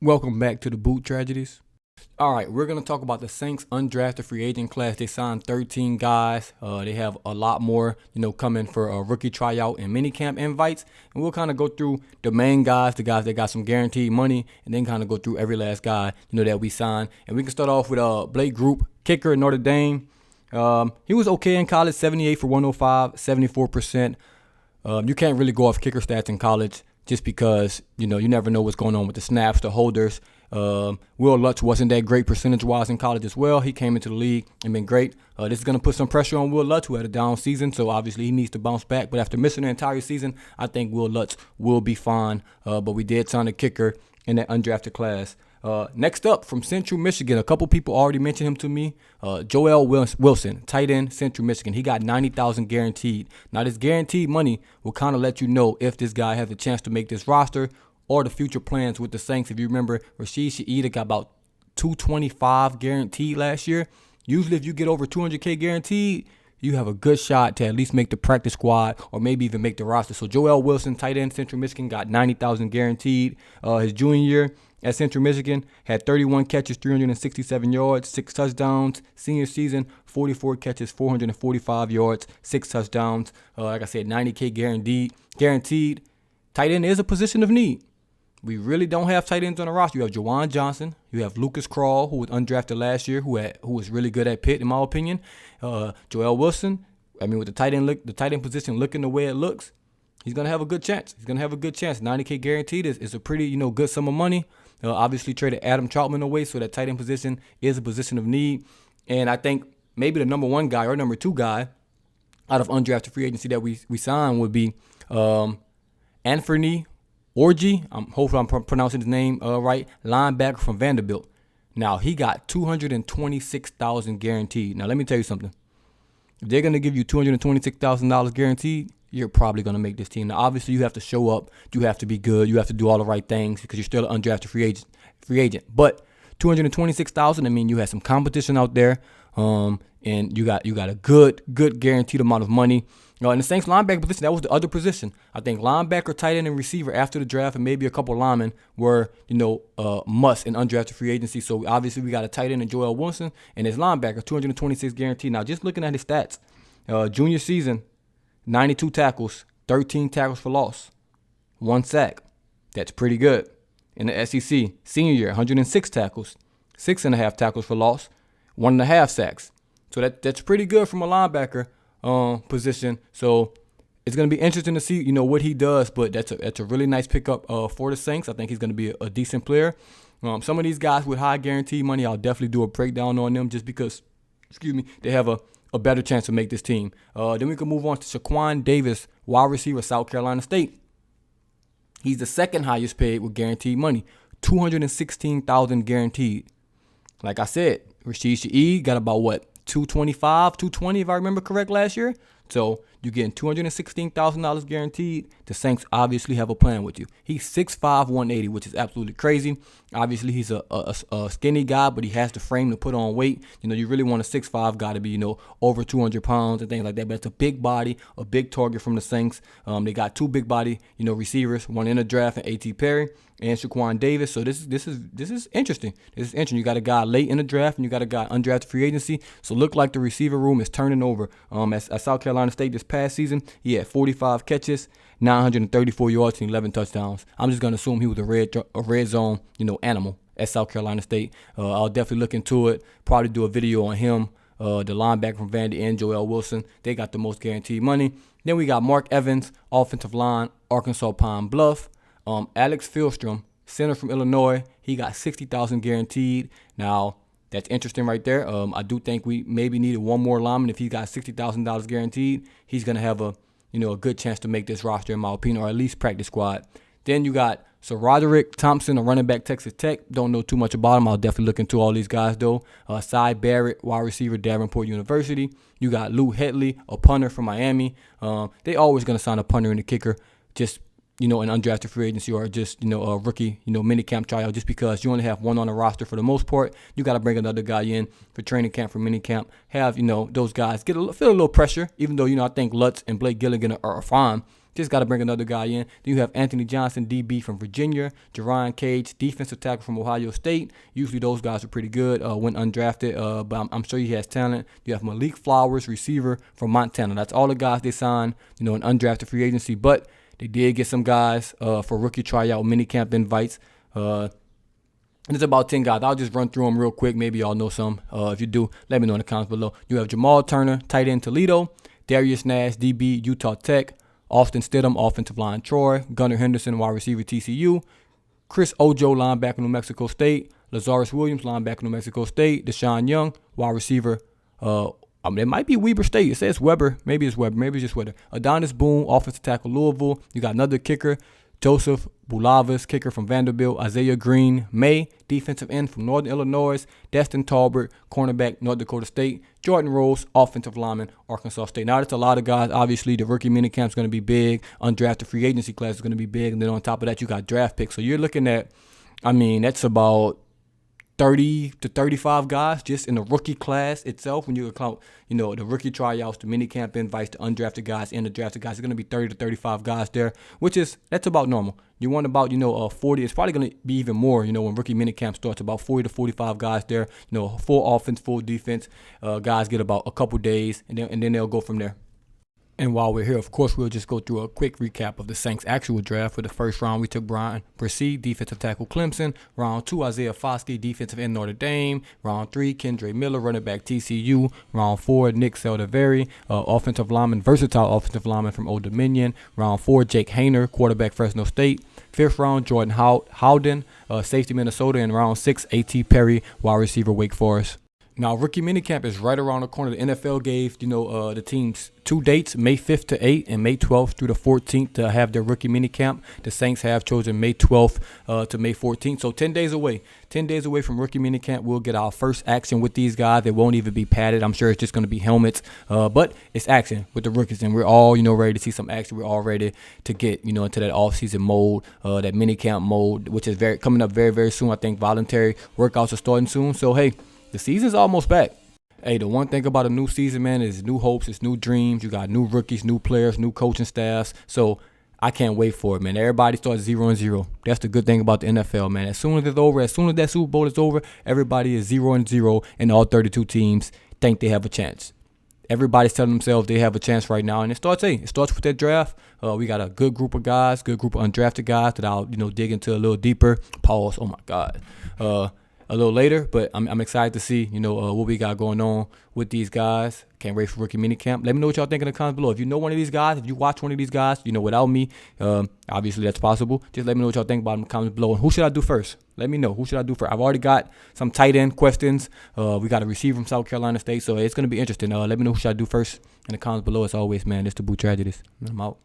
Welcome back to the Boot Tragedies. All right, we're going to talk about the Saints undrafted free agent class. They signed 13 guys. They have a lot more, coming for a rookie tryout and minicamp invites. And we'll kind of go through the main guys, the guys that got some guaranteed money, and then kind of go through every last guy, that we signed. And we can start off with Blake Group, kicker at Notre Dame. He was okay in college, 78 for 105, 74%. You can't really go off kicker stats in college just because, you never know what's going on with the snaps, the holders. Will Lutz wasn't that great percentage-wise in college as well. He came into the league and been great. This is going to put some pressure on Will Lutz, who had a down season, so obviously he needs to bounce back. But after missing the entire season, I think Will Lutz will be fine. But we did sign a kicker in that undrafted class. Next up, from Central Michigan, a couple people already mentioned him to me. Joel Wilson, tight end, Central Michigan. He got $90,000 guaranteed. Now, this guaranteed money will kind of let you know if this guy has a chance to make this roster or the future plans with the Saints. If you remember, Rashid Shaheed got about $225 guaranteed last year. Usually, if you get over $200K guaranteed, you have a good shot to at least make the practice squad or maybe even make the roster. So Joel Wilson, tight end, Central Michigan, got $90,000 guaranteed. His junior year at Central Michigan, had 31 catches, 367 yards, 6 touchdowns. Senior season, 44 catches, 445 yards, 6 touchdowns. Like I said, $90K guaranteed. Tight end is a position of need. We really don't have tight ends on the roster. You have Juwan Johnson. You have Lucas Krull, who was undrafted last year, who was really good at Pitt, in my opinion. Joel Wilson, with the tight end position looking the way it looks, he's going to have a good chance. 90K guaranteed is a pretty, good sum of money. Obviously traded Adam Troutman away, so that tight end position is a position of need. And I think maybe the number one guy or number two guy out of undrafted free agency that we signed would be Anthony Orji. Hopefully I'm pronouncing his name right. Linebacker from Vanderbilt. Now, he got $226,000 guaranteed. Now, let me tell you something. If they're going to give you $226,000 guaranteed, you're probably going to make this team. Now, obviously, you have to show up. You have to be good. You have to do all the right things because you're still an undrafted free agent. But $226,000, you had some competition out there, and you got a good guaranteed amount of money. In the Saints linebacker position, that was the other position. I think linebacker, tight end, and receiver after the draft, and maybe a couple linemen were, must in undrafted free agency. So obviously, we got a tight end in Joel Wilson, and his linebacker, $226 guaranteed. Now, just looking at his stats, junior season, 92 tackles, 13 tackles for loss, 1 sack. That's pretty good. In the SEC, senior year, 106 tackles, 6.5 tackles for loss, 1.5 sacks. So that's pretty good from a linebacker position. So it's going to be interesting to see, what he does. But that's a really nice pickup for the Saints. I think he's going to be a decent player. Some of these guys with high guaranteed money, I'll definitely do a breakdown on them just because, they have a better chance to make this team. Then we can move on to Shaquan Davis, wide receiver, South Carolina State. He's the second highest paid with guaranteed money, $216,000 guaranteed. Like I said, Rashid Shaheed got about 225, 220 if I remember correct last year. So you're getting $216,000 guaranteed. The Saints obviously have a plan with you. He's 6'5", 180, which is absolutely crazy. Obviously, he's a skinny guy, but he has the frame to put on weight. You really want a 6'5" guy to be, over 200 pounds and things like that. But it's a big body, a big target from the Saints. They got 2 big body, receivers, one in the draft, and A.T. Perry and Shaquan Davis. So this is interesting. You got a guy late in the draft and you got a guy undrafted free agency. So look like the receiver room is turning over. At South Carolina State this past season, he had 45 catches, 934 yards, and 11 touchdowns. I'm just gonna assume he was a red zone, animal at South Carolina State. I'll definitely look into it. Probably do a video on him. The linebacker from Vandy and Joel Wilson. They got the most guaranteed money. Then we got Mark Evans, offensive line, Arkansas Pine Bluff. Alex Fieldstrom, center from Illinois. He got $60,000 guaranteed. Now, that's interesting right there. I do think we maybe needed one more lineman. If he got $60,000 guaranteed, he's going to have a good chance to make this roster, in my opinion, or at least practice squad. Then you got Roderick Thompson, a running back, Texas Tech. Don't know too much about him. I'll definitely look into all these guys, though. Cy Barrett, wide receiver, Davenport University. You got Lou Headley, a punter from Miami. They always going to sign a punter and a kicker, just an undrafted free agency or just, a rookie, minicamp tryout, just because you only have one on the roster for the most part. You got to bring another guy in for training camp, for minicamp. Have, those guys feel a little pressure, even though, I think Lutz and Blake Gilligan are fine. Just got to bring another guy in. Then you have Anthony Johnson, DB from Virginia. Jerron Cage, defensive tackle from Ohio State. Usually those guys are pretty good when undrafted, but I'm sure he has talent. You have Malik Flowers, receiver from Montana. That's all the guys they signed, in undrafted free agency. But they did get some guys for rookie tryout minicamp invites. And it's about 10 guys. I'll just run through them real quick. Maybe y'all know some. If you do, let me know in the comments below. You have Jamal Turner, tight end Toledo. Darius Nash, DB, Utah Tech. Austin Stidham, offensive line Troy. Gunnar Henderson, wide receiver TCU. Chris Ojo, linebacker New Mexico State. Lazarus Williams, linebacker New Mexico State. Deshaun Young, wide receiver. It might be Weber State. It says Weber. Maybe it's Weber. Maybe it's just Weber. Adonis Boone, offensive tackle Louisville. You got another kicker, Joseph Bulavas, kicker from Vanderbilt. Isaiah Green, May, defensive end from Northern Illinois. Destin Talbert, cornerback, North Dakota State. Jordan Rose, offensive lineman, Arkansas State. Now, that's a lot of guys. Obviously, the rookie minicamp is going to be big. Undrafted free agency class is going to be big. And then on top of that, you got draft picks. So you're looking at, that's about 30 to 35 guys just in the rookie class itself. When you count, the rookie tryouts, the minicamp invites, the undrafted guys, and the drafted guys, it's going to be 30 to 35 guys there, that's about normal. You want about, 40. It's probably going to be even more, when rookie minicamp starts, about 40 to 45 guys there. Full offense, full defense. Guys get about a couple days, and then they'll go from there. And while we're here, of course, we'll just go through a quick recap of the Saints' actual draft. For the first round, we took Brian Bresee, defensive tackle Clemson. Round 2, Isaiah Foskey, defensive end Notre Dame. Round 3, Kendre Miller, running back TCU. Round 4, Nick Saldiveri, versatile offensive lineman from Old Dominion. Round 4, Jake Haener, quarterback Fresno State. 5th round, Jordan Howden, safety Minnesota. And round 6, A.T. Perry, wide receiver Wake Forest. Now, rookie minicamp is right around the corner. The NFL gave, the teams 2 dates, May 5th to 8th and May 12th through the 14th to have their rookie minicamp. The Saints have chosen May 12th to May 14th. So 10 days away. 10 days away from rookie minicamp, we'll get our first action with these guys. It won't even be padded. I'm sure it's just going to be helmets. But it's action with the rookies. And we're all, ready to see some action. We're all ready to get, into that off-season mode, that minicamp mode, which is coming up very, very soon. I think voluntary workouts are starting soon. So, hey, the season's almost back. Hey, the one thing about a new season, man, is new hopes, it's new dreams. You got new rookies, new players, new coaching staffs. So I can't wait for it, man. Everybody starts 0-0. That's the good thing about the NFL, man. As soon as it's over, as soon as that Super Bowl is over, everybody is 0-0, and all 32 teams think they have a chance. Everybody's telling themselves they have a chance right now, and it starts with that draft. We got a good group of guys, good group of undrafted guys that I'll, dig into a little deeper. Pause. Oh my God. A little later, but I'm excited to see, what we got going on with these guys. Can't wait for rookie minicamp. Let me know what y'all think in the comments below. If you know one of these guys, if you watch one of these guys, without me, obviously that's possible. Just let me know what y'all think about in the comments below. And who should I do first? Let me know. Who should I do first? I've already got some tight end questions. We got a receiver from South Carolina State, so it's going to be interesting. Let me know who should I do first in the comments below. As always, man, it's the Boo Tragedies. I'm out.